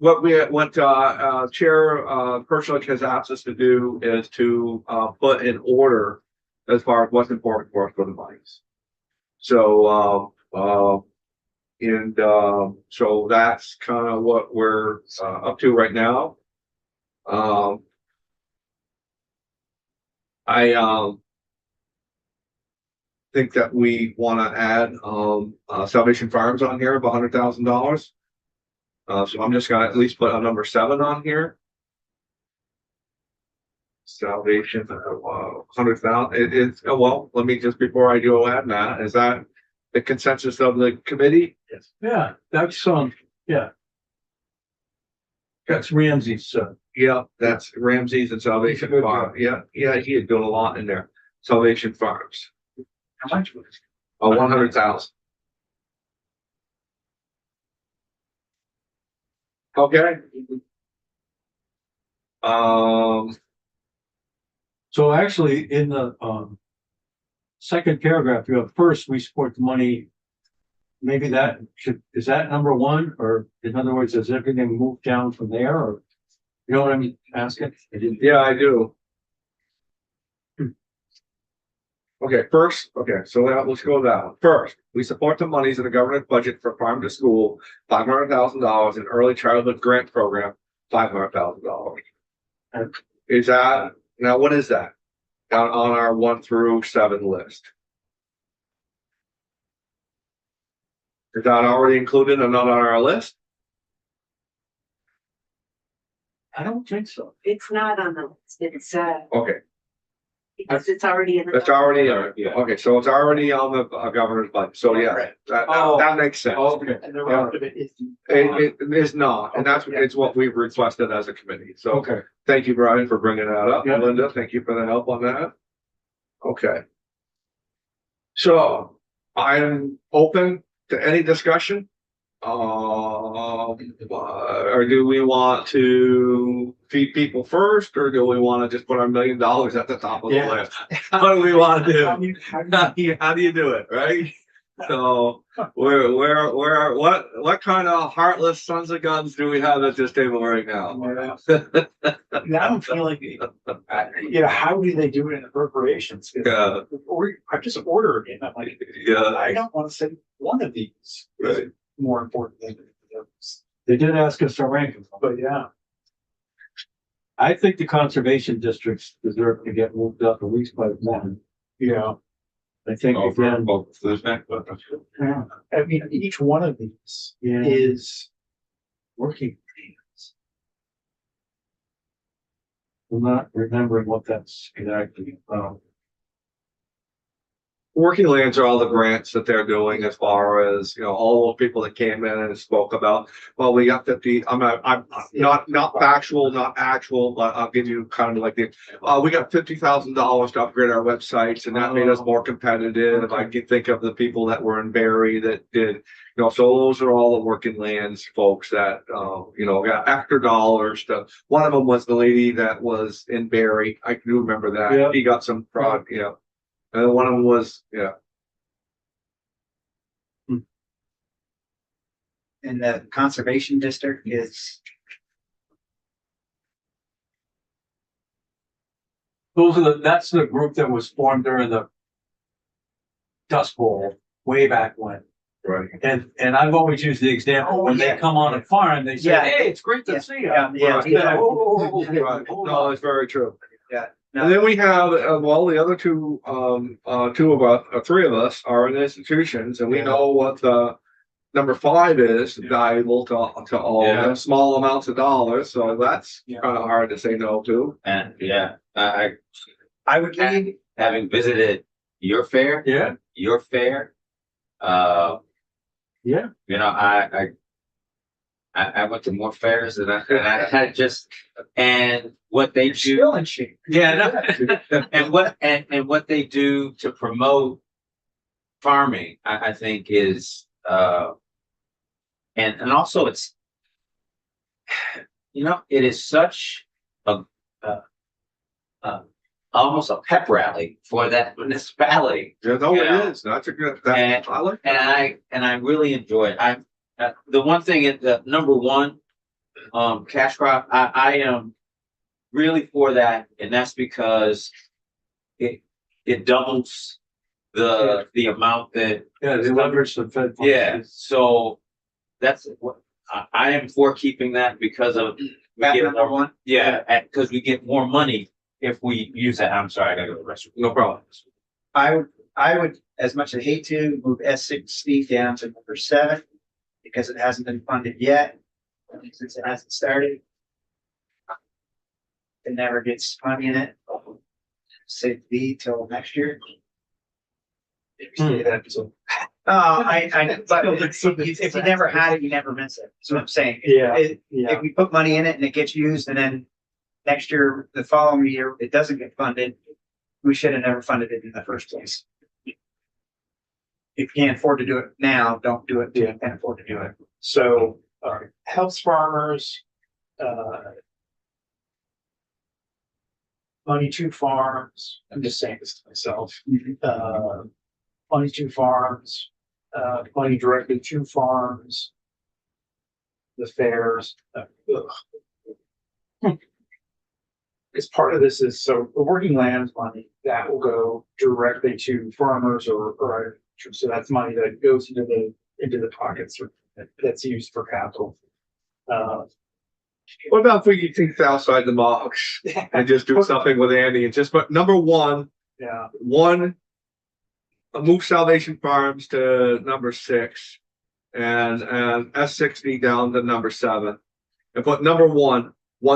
S1: What Chair Pershing has asked us to do is to put in order as far as what's important for us for the monies. So so that's kind of what we're up to right now. I think that we want to add Salvation Farms on here of $100,000. So I'm just gonna at least put a number 7 on here. Salvation, 100,000. Well, let me just, before I go add that, is that the consensus of the committee?
S2: Yeah, that's yeah. That's Ramsey's
S1: Yeah, that's Ramsey's and Salvation
S2: Good
S1: Farm. Yeah, he had built a lot in there. Salvation Farms.
S3: How much was it?
S1: 100,000. Okay. Um,
S2: So actually, in the, second paragraph, you have first, we support the money. Maybe that is that number one, or in other words, does everything move down from there, or? You know what I'm asking?
S1: yeah, I do. Okay, first, so let's go with that one. First, we support the monies in the government budget for farm to school, $500,000 in early childhood grant program, $500,000. Is that, now what is that? Down on our 1 through 7 list. Is that already included and not on our list?
S2: I don't think so.
S9: It's not on the list, it's,
S1: Okay,
S9: because it's already in the.
S1: it's already,
S7: Yeah.
S1: okay, so it's already on the governor's budget, so yeah,
S3: Right.
S1: that makes sense.
S2: Okay.
S3: And the rest of it is.
S1: It is not, and it's what we've requested as a committee, so
S2: Okay.
S1: thank you, Brian, for bringing that up.
S2: Yeah.
S1: Linda, thank you for the help on that. Okay. So I'm open to any discussion. Or do we want to feed people first, or do we want to just put our $1 million at the top of the
S2: Yeah.
S1: list? What do we want to do? How do you do it, right? So what kind of heartless sons of guns do we have at this table right now?
S3: Now I'm feeling, how do they do it in appropriations?
S1: Yeah,
S3: Or I just order again. I'm like,
S1: yeah,
S3: I don't want to say one of these is
S1: right.
S3: more important than the others.
S2: They did ask us to rank them,
S3: But yeah,
S2: I think the conservation districts deserve to get moved up at least by one.
S3: yeah.
S2: I think again,
S3: I mean, each one of these
S2: yeah,
S3: is
S2: working. I'm not remembering what that's exactly about.
S1: Working Lands are all the grants that they're doing as far as, all the people that came in and spoke about, well, we got 50, I'm not factual, not actual, but I'll give you kind of like we got $50,000 to upgrade our websites, and that made us more competitive. I can think of the people that were in Barry that did, so those are all the Working Lands folks that, got extra dollars to, one of them was the lady that was in Barry. I do remember that.
S2: Yeah.
S1: He got some and one of them was,
S3: in the conservation district is,
S2: That's the group that was formed during the Dust Bowl way back when.
S1: right.
S2: And I've always used the example, when they come on a farm, they say,
S3: Yeah.
S2: hey, it's great
S3: Yeah.
S2: to see you.
S3: Yeah.
S1: Right. No, it's very true.
S3: Yeah.
S1: And then we have, the other two, two of us, three of us are in institutions, and we
S3: Yeah.
S1: know what the number 5 is valuable to all of them, small amounts of dollars, so that's
S3: Yeah.
S1: kind of hard to say no to.
S7: And yeah, I
S3: I would leave,
S7: having visited your fair,
S2: Yeah, yeah.
S7: I went to more fairs and I had just, and what they do.
S3: still in shape.
S7: Yeah, no. and what they do to promote farming, I think is, and also it's, it is such a almost a pep rally for that municipality.
S1: Yeah, no,
S7: Yeah.
S1: it is, that's a good,
S7: And-
S1: I like
S7: And
S1: that.
S7: I really enjoy it. The one thing at the number one, cash crop, I am really for that, and that's because it doubles the amount that,
S2: Yeah, they leverage the Fed. funds.
S7: yeah, so that's what, I am for keeping that because of. we
S3: Map
S7: get
S3: number
S7: more-
S3: one.
S7: Yeah, because we get more money if we use that. I'm sorry, I gotta go to the restroom.
S1: No problem.
S3: I would, as much as I hate to, move S60 down to number 7, because it hasn't been funded yet, since it hasn't started. It never gets money in it. Say B till next year. If you say that, so. But if you never had it, you never miss it. That's what I'm saying.
S2: Yeah,
S3: If
S2: yeah.
S3: we put money in it and it gets used and then next year, the following year, it doesn't get funded, we should have never funded it in the first place. If you can't afford to do it now, don't do it till you can afford to do it.
S4: So, health farmers, Money Two Farms, I'm just saying this to myself. Money Two Farms, money directly to farms. The fairs. As part of this is, so the working lands money, that will go directly to farmers or so that's money that goes into the pockets or that's used for capital.
S1: What about if we think outside the box and just do something with Andy and just put number one,
S4: Yeah,
S1: move Salvation Farms to number 6 and S60 down to number 7 and put number 1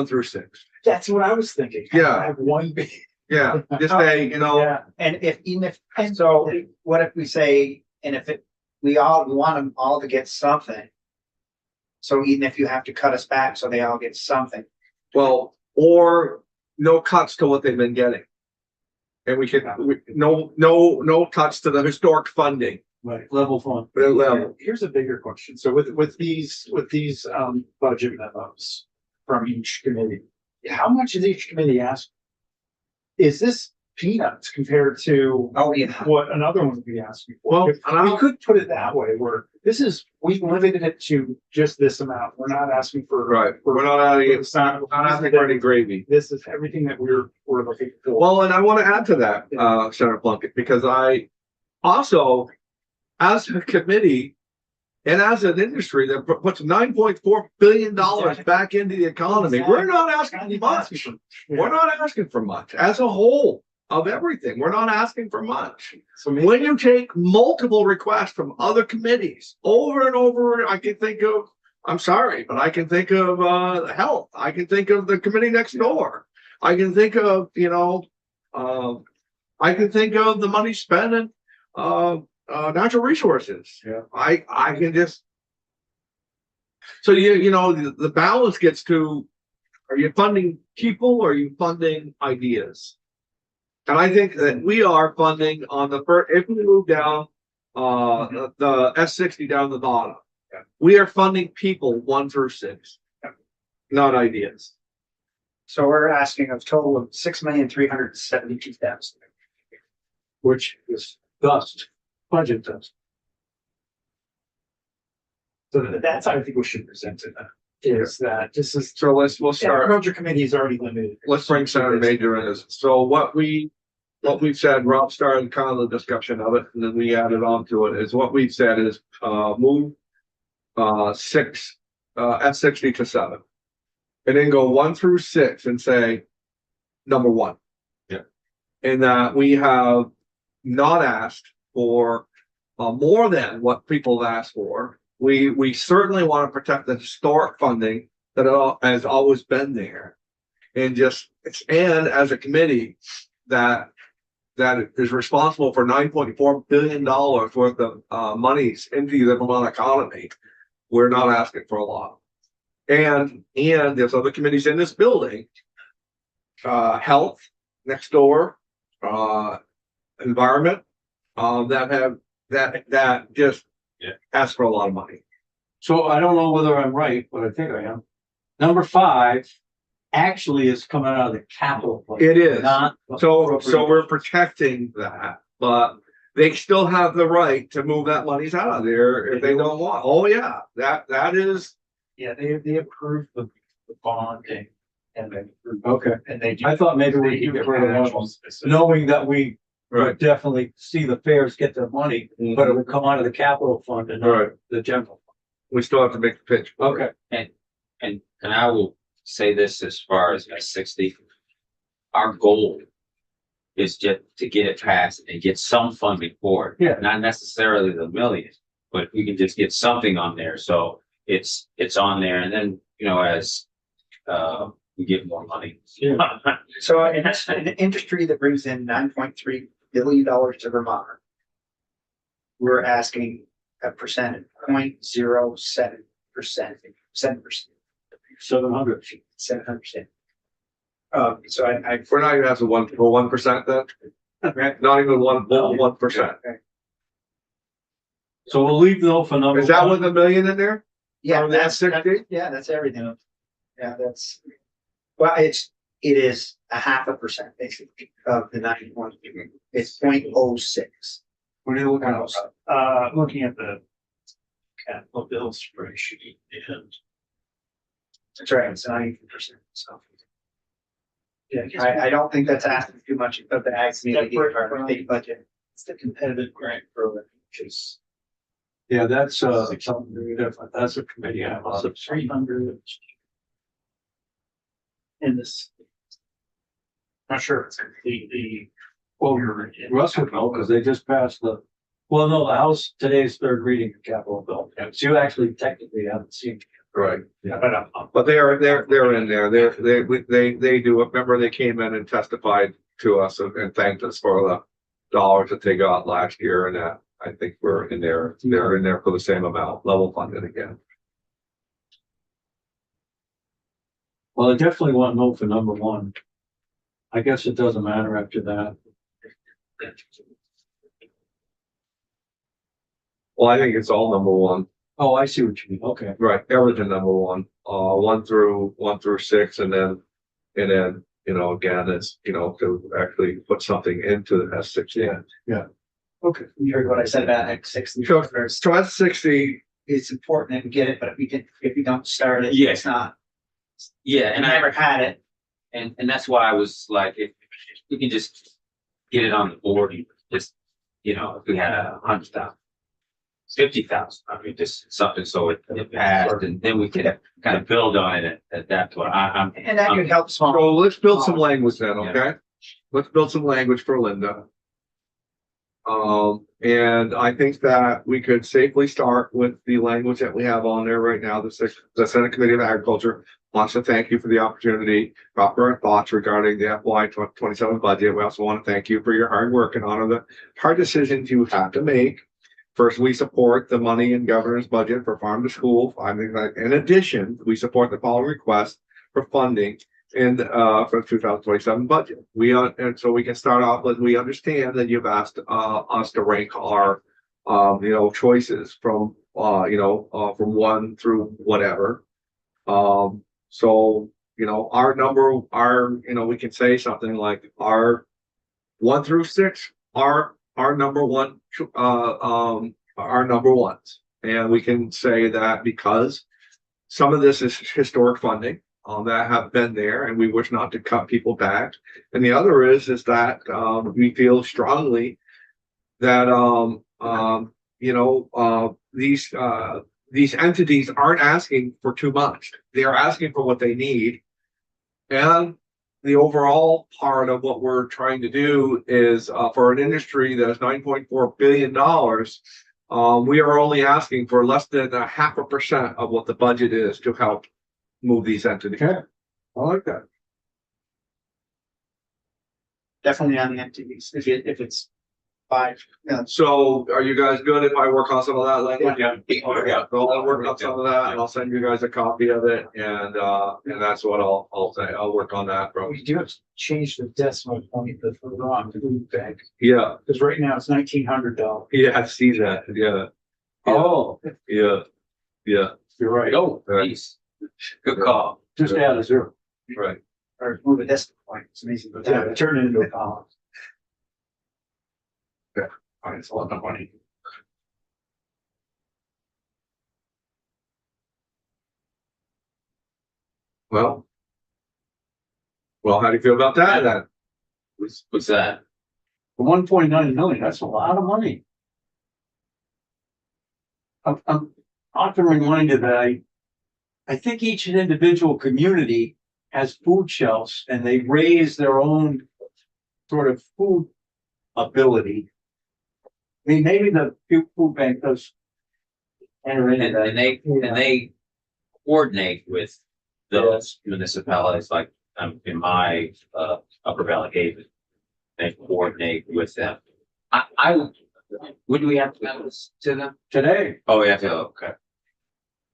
S1: through 6.
S4: that's what I was thinking.
S1: Yeah.
S4: I have one big.
S1: Yeah, just say,
S4: Yeah,
S3: And even if, so what if we say, and if we all want them all to get something. So even if you have to cut us back, so they all get something.
S1: well, or no cuts to what they've been getting. And no cuts to the historic funding
S4: right.
S2: Level fund.
S1: level.
S4: Here's a bigger question. So with these budget memos from each committee, how much is each committee asking? Is this peanuts compared to
S3: Oh, yeah.
S4: what another one would be asking for?
S1: Well,
S4: If
S1: and
S4: we could put it that way, where we've limited it to just this amount. We're not asking for.
S1: Right, we're not adding, not asking for any gravy.
S4: This is everything that we're looking for.
S1: Well, and I want to add to that, Senator Plunkett, because I also, as a committee and as an industry that puts $9.4 billion back into the economy, we're not asking much. We're not asking for much as a whole of everything. We're not asking for much.
S4: So maybe
S1: When you take multiple requests from other committees over and over, I can think of, I'm sorry, but I can think of health. I can think of the committee next door. I can think of, I can think of the money spent in natural resources.
S4: Yeah.
S1: I can just. So the balance gets to, are you funding people or are you funding ideas? And I think that we are funding on the first, if we move down, the S60 down the bottom, we are funding people 1 through 6, not ideas.
S3: So we're asking a total of $6,372,000.
S2: Which is dust, budget dust.
S4: so that's how I think we should present it. Is that this is
S1: So we'll
S4: our
S1: start,
S4: budget committee is already limited.
S1: let's bring Senator Major in. So what we've said, Rob started kind of the discussion of it, and then we added on to it, is what we've said is, move, 6, S60 to 7. And then go 1 through 6 and say, number 1.
S6: Yeah.
S1: And that we have not asked for, more than what people have asked for. We certainly want to protect the historic funding that has always been there. And as a committee that is responsible for $9.4 billion worth of monies into the Vermont economy, we're not asking for a lot. And there's other committees in this building, health next door, environment, that just ask for a lot of money.
S2: So I don't know whether I'm right, but I think I am. Number 5 actually is coming out of the capital fund.
S1: It is.
S2: Not.
S1: So we're protecting that, but they still have the right to move that money's out of there if they don't want. Oh yeah, that is.
S4: Yeah, they approved the bonding and they.
S2: Okay.
S4: And they do.
S2: I thought maybe we
S4: they
S2: could
S4: do
S2: get rid of
S4: financial
S2: one,
S4: specific-
S2: knowing that we would definitely see the fairs get their money, but it would come out of the capital fund and
S1: Right.
S2: not the general.
S1: We still have to make the pitch.
S2: Okay.
S7: And I will say this as far as S60. Our goal is just to get it passed and get some funding for it.
S2: Yeah.
S7: Not necessarily the million, but we can just get something on there. So it's on there and then, as we get more money.
S2: Yeah.
S3: So in an industry that brings in $9.3 billion to Vermont, we're asking a percentage, 0.07%, 7%,
S2: 700.
S3: 700%. So I,
S1: We're not even at the 1% then, not even 1%.
S2: So we'll leave though for number.
S1: Is that
S2: one.
S1: with a million in there?
S3: yeah,
S1: Oh, that's 60?
S3: yeah, that's everything. Yeah, well, it is 0.5% basically of the 91. It's 0.06.
S2: What are you looking at?
S4: Looking at the capital bill spreadsheet and.
S3: That's right, it's 90%, so. Yeah, I don't think that's asking too much of the ag community or our state budget.
S4: It's the competitive grant program, which is
S2: Yeah, that's something very different. That's a committee. I
S4: about
S2: was
S4: 300. In this. Not sure if it's the.
S2: Well, Russ would know because they just passed well, no, the House today's third reading of capital bill. So you actually technically haven't seen it.
S1: Right.
S2: Yeah.
S1: But they're in there. They do it. Remember, they came in and testified to us and thanked us for the dollars that they got last year, and that I think we're in there. They're in there for the same amount, level funded again.
S2: Well, I definitely want to know for number one. I guess it doesn't matter after that.
S1: Well, I think it's all number one.
S2: Oh, I see what you mean. Okay.
S1: Right, everything number one, 1 through 6, and then, you know, again, it's, you know, to actually put something into the S6.
S2: Yeah.
S3: Okay. You heard what I said about X 60.
S1: So S60,
S3: It's important that we get it, but if we don't start it,
S7: Yeah.
S3: it's not.
S7: Yeah,
S3: And
S7: and
S3: I never had it.
S7: and that's why I was like, if we can just get it on the board, just, you know, if we had 100,000. 50,000, I mean, just something so it passed, and then we can kind of build on it at that point. I'm
S3: And that could help small.
S1: so let's build some language then, okay? Let's build some language for Linda. And I think that we could safely start with the language that we have on there right now. The Senate Committee of Agriculture wants to thank you for the opportunity, proper thoughts regarding the FY 27 budget. We also want to thank you for your hard work and honor the hard decisions you have to make. First, we support the money in governor's budget for farm to school. I think that in addition, we support the following request for funding for 2027 budget. And so we can start off with, we understand that you've asked us to rank our choices from from 1 through whatever. So we can say something like our 1 through 6 are our number one, our number ones. And we can say that because some of this is historic funding that have been there, and we wish not to cut people back. And the other is that we feel strongly that these entities aren't asking for too much. They are asking for what they need. And the overall part of what we're trying to do is for an industry that's $9.4 billion, we are only asking for less than 0.5% of what the budget is to help move these entities.
S2: Okay. I like that.
S3: Definitely on the MTVs, if it's 5.
S1: So are you guys good if I work on some of that language?
S6: Yeah.
S1: Yeah, so I'll work on some of that and I'll send you guys a copy of it, and that's what I'll say. I'll work on that, bro.
S4: We do have to change the decimal point that's wrong to food bank,
S1: Yeah,
S4: because right now it's $1,900.
S1: yeah, I see that. Yeah,
S2: Oh,
S1: yeah, yeah,
S2: you're right.
S7: oh, please, good call.
S2: Just add a 0.
S1: right.
S3: Or move a decimal point, it's amazing. But
S2: Yeah, turn it into a column.
S6: All right, it's a lot of money.
S1: Well, how do you feel about that then?
S7: What's that?
S2: 1.9 million, that's a lot of money. I'm often reminded that I think each individual community has food shelves and they raise their own sort of food ability. I mean, maybe the food bank does enter into that.
S7: And they coordinate with those municipalities, like in my Upper Valley Haven. They coordinate with them. Would we have to go to them?
S2: Today,
S7: Oh, we have to, okay.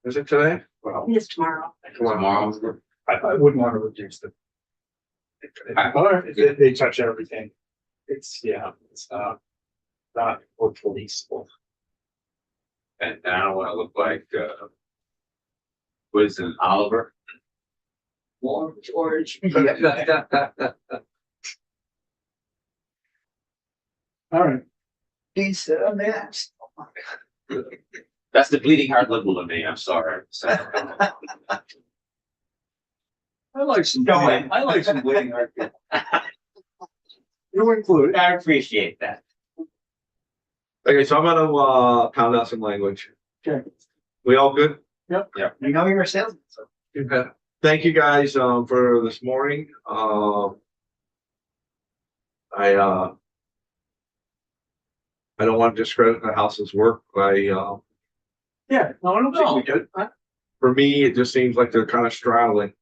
S1: Is it today?
S9: It's tomorrow.
S7: Tomorrow.
S4: I wouldn't want to reduce the They touch everything. It's, yeah, it's not policeable.
S7: And I don't wanna look like, what is it, Oliver?
S9: Or George.
S2: All right.
S3: He's next.
S7: That's the bleeding heart liberal in me, I'm sorry.
S2: I like some,
S3: Go ahead.
S2: I like some bleeding heart. You include.
S7: I appreciate that.
S1: Okay, so I'm gonna, pound out some language.
S2: Okay.
S1: We all good?
S3: You know you're a salesman, so.
S1: Okay. Thank you guys, for this morning. I don't want to discredit the house's work.
S2: Yeah, no, I don't think we did.
S1: For me, it just seems like they're kind of straddling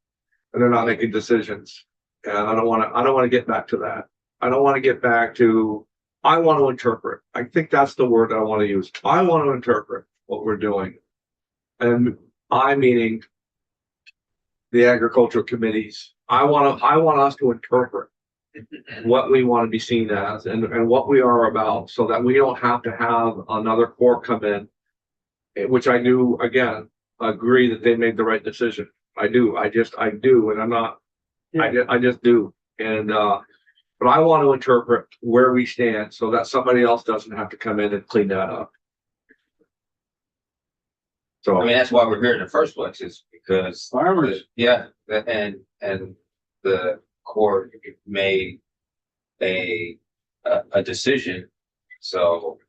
S1: and they're not making decisions. And I don't want to get back to that. I don't want to get back to, I want to interpret. I think that's the word I want to use. I want to interpret what we're doing. And I meaning the agricultural committees. I want us to interpret what we want to be seen as and what we are about so that we don't have to have another court come in, which I do, again, agree that they made the right decision. I do. I do. And I'm not, I just do. And, but I want to interpret where we stand so that somebody else doesn't have to come in and clean that up. So.
S7: I mean, that's why we're here in the first place, is because.
S2: Farmers.
S7: Yeah, and the court made a decision. So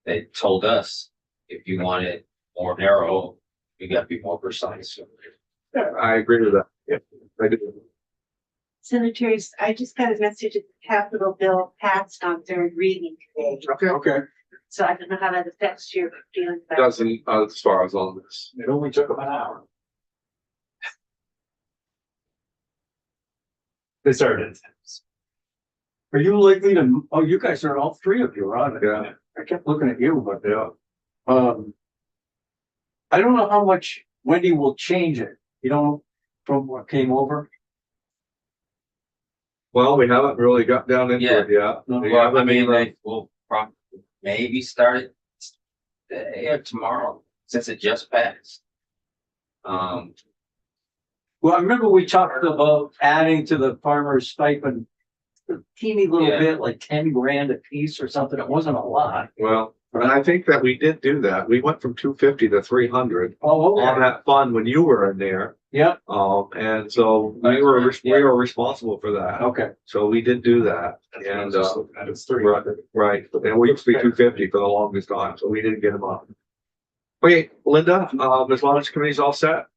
S7: they told us, if you want it more narrow, you gotta be more precise.
S1: Yeah, I agree with that. Yeah, I do.
S9: Senators, I just got a message that the Capitol bill passed on third reading today.
S2: Okay.
S9: So I don't know how that affects your feelings. about it.
S1: Doesn't, as far as all this.
S2: It only took about an hour.
S4: They started.
S2: Are you likely to, oh, you guys are, all three of you are on it.
S1: Yeah.
S2: I kept looking at you, but, I don't know how much Wendy will change it, you know, from what came over.
S1: Well, we haven't really got down into it yet.
S2: No.
S1: We
S7: Well, I
S1: haven't
S7: mean,
S1: even-
S7: they will probably maybe start it today or tomorrow, since it just passed.
S2: Well, I remember we talked about adding to the farmer's stipend a teeny little
S7: Yeah.
S2: bit, like 10 grand a piece or something. It wasn't a lot.
S1: Well, and I think that we did do that. We went from 250 to 300
S2: Oh,
S1: on that fund when you were in there.
S2: Yep.
S1: And so we were responsible for that.
S2: Okay.
S1: So we did do that. And,
S4: It's three.
S1: right. And we used to be 250 for the longest time, so we didn't get them up. Okay, Linda, as long as the committee's all set,